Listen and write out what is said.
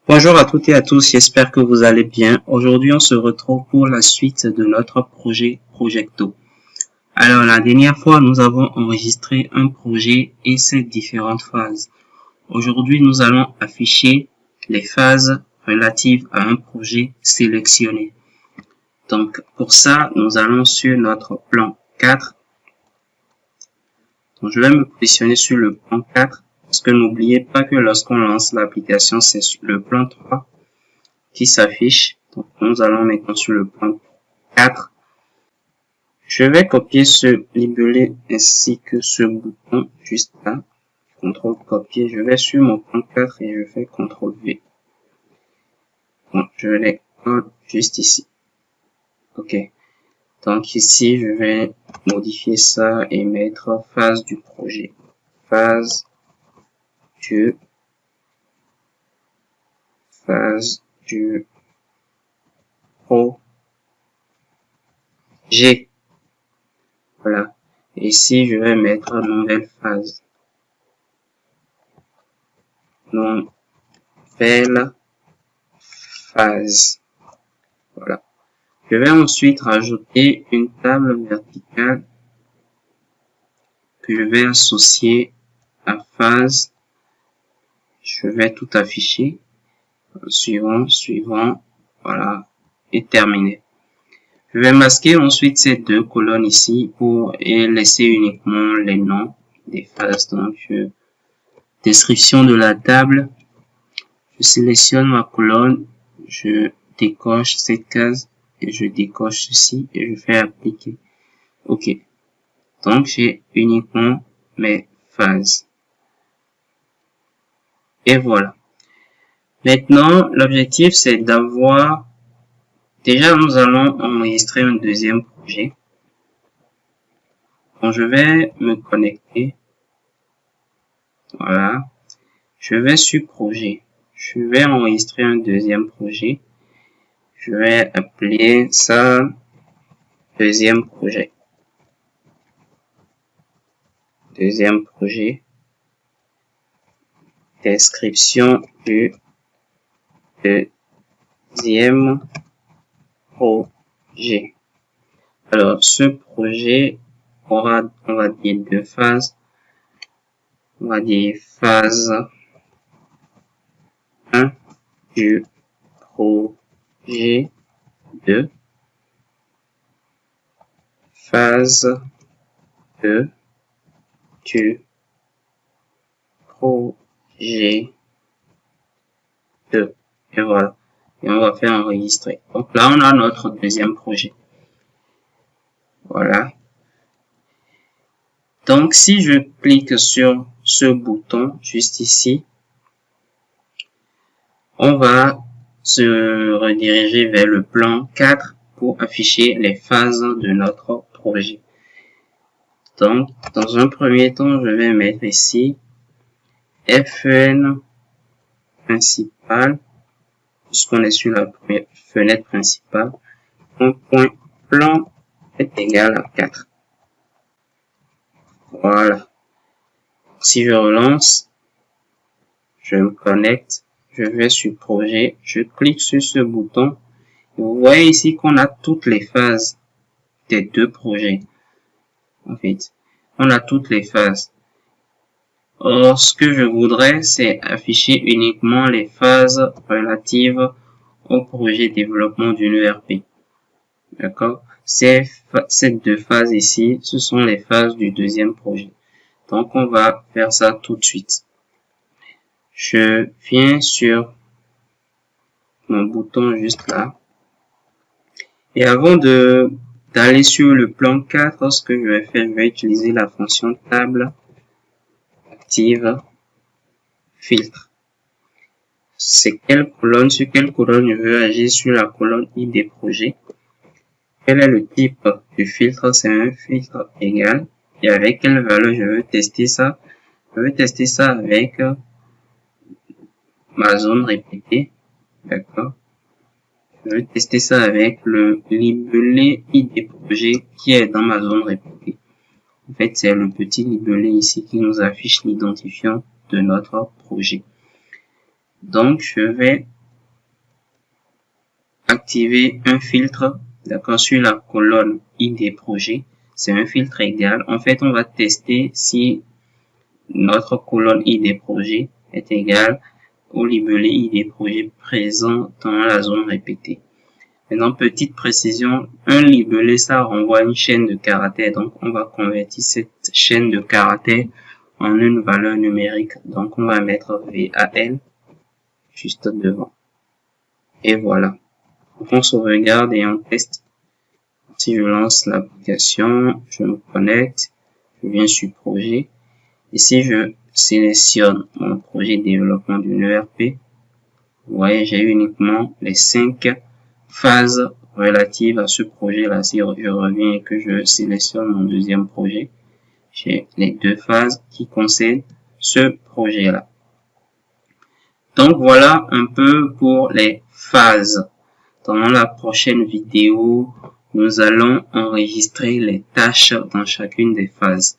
Bonjour à toutes et à tous, j'espère que vous allez bien. Aujourd'hui, on se retrouve pour la suite de notre projet Projecto. Alors, la dernière fois, nous avons enregistré un projet et ses différentes phases. Aujourd'hui, nous allons afficher les phases relatives à un projet sélectionné. Donc, pour ça, nous allons sur notre plan 4. Donc, je vais me positionner sur le plan 4. Parce que n'oubliez pas que lorsqu'on lance l'application, c'est le plan 3 qui s'affiche. Donc, nous allons maintenant sur le plan 4. Je vais copier ce libellé ainsi que ce bouton juste là. CTRL copier. Je vais sur mon plan 4 et je fais CTRL V. Bon, je les colle juste ici. Ok. Donc ici, je vais modifier ça et mettre phase du projet. Phase du projet. Voilà. Ici, je vais mettre nouvelle phase. Nouvelle phase. Voilà. Je vais ensuite rajouter une table verticale que je vais associer à phase. Je vais tout afficher. Suivant. Voilà. Et terminé. Je vais masquer ensuite ces deux colonnes ici pour laisser uniquement les noms des phases. Donc, description de la table. Je sélectionne ma colonne. Je décoche cette case et je décoche ceci et je fais appliquer. Ok. Donc, j'ai uniquement mes phases. Et voilà. Maintenant, l'objectif, c'est d'avoir... Déjà, nous allons enregistrer un deuxième projet. Donc, je vais me connecter. Voilà. Je vais sur projet. Je vais enregistrer un deuxième projet. Je vais appeler ça deuxième projet. Deuxième projet. Description du deuxième projet. Alors, ce projet aura, on va dire, deux phases. On va dire phase 1 du projet 2. Phase 2 du projet 2. Et voilà. Et on va faire enregistrer. Donc là, on a notre deuxième projet. Voilà. Donc, si je clique sur ce bouton juste ici, on va se rediriger vers le plan 4 pour afficher les phases de notre projet. Donc, dans un premier temps, je vais mettre ici FN principal, puisqu'on est sur la première fenêtre principale. Mon point plan est égal à 4. Voilà. Si je relance, je me connecte, je vais sur projet, je clique sur ce bouton. Et vous voyez ici qu'on a toutes les phases des deux projets. En fait, on a toutes les phases. Or, ce que je voudrais, c'est afficher uniquement les phases relatives au projet développement d'une ERP. D'accord? Ces deux phases ici, ce sont les phases du deuxième projet. Donc, on va faire ça tout de suite. Je viens sur mon bouton juste là. Et avant d'aller sur le plan 4, ce que je vais faire, je vais utiliser la fonction table active filtre. C'est quelle colonne, sur quelle colonne je veux agir sur la colonne I des projets. Quel est le type du filtre? C'est un filtre égal. Et avec quelle valeur je veux tester ça? Je veux tester ça avec ma zone répétée. D'accord? Je veux tester ça avec le libellé ID projet qui est dans ma zone répétée. En fait, c'est le petit libellé ici qui nous affiche l'identifiant de notre projet. Donc, je vais activer un filtre, d'accord, sur la colonne ID projet. C'est un filtre égal. En fait, on va tester si notre colonne ID projet est égale au libellé ID projet présent dans la zone répétée. Maintenant, petite précision, un libellé, ça renvoie une chaîne de caractères. Donc, on va convertir cette chaîne de caractères en une valeur numérique. Donc, on va mettre VAL juste devant. Et voilà. Donc, on sauvegarde et on teste. Si je lance l'application, je me connecte, je viens sur projet. Et si je sélectionne mon projet de développement d'une ERP, vous voyez, j'ai uniquement les 5 phases relatives à ce projet-là. Si je reviens et que je sélectionne mon deuxième projet, j'ai les 2 phases qui concernent ce projet-là. Donc voilà un peu pour les phases. Dans la prochaine vidéo, nous allons enregistrer les tâches dans chacune des phases.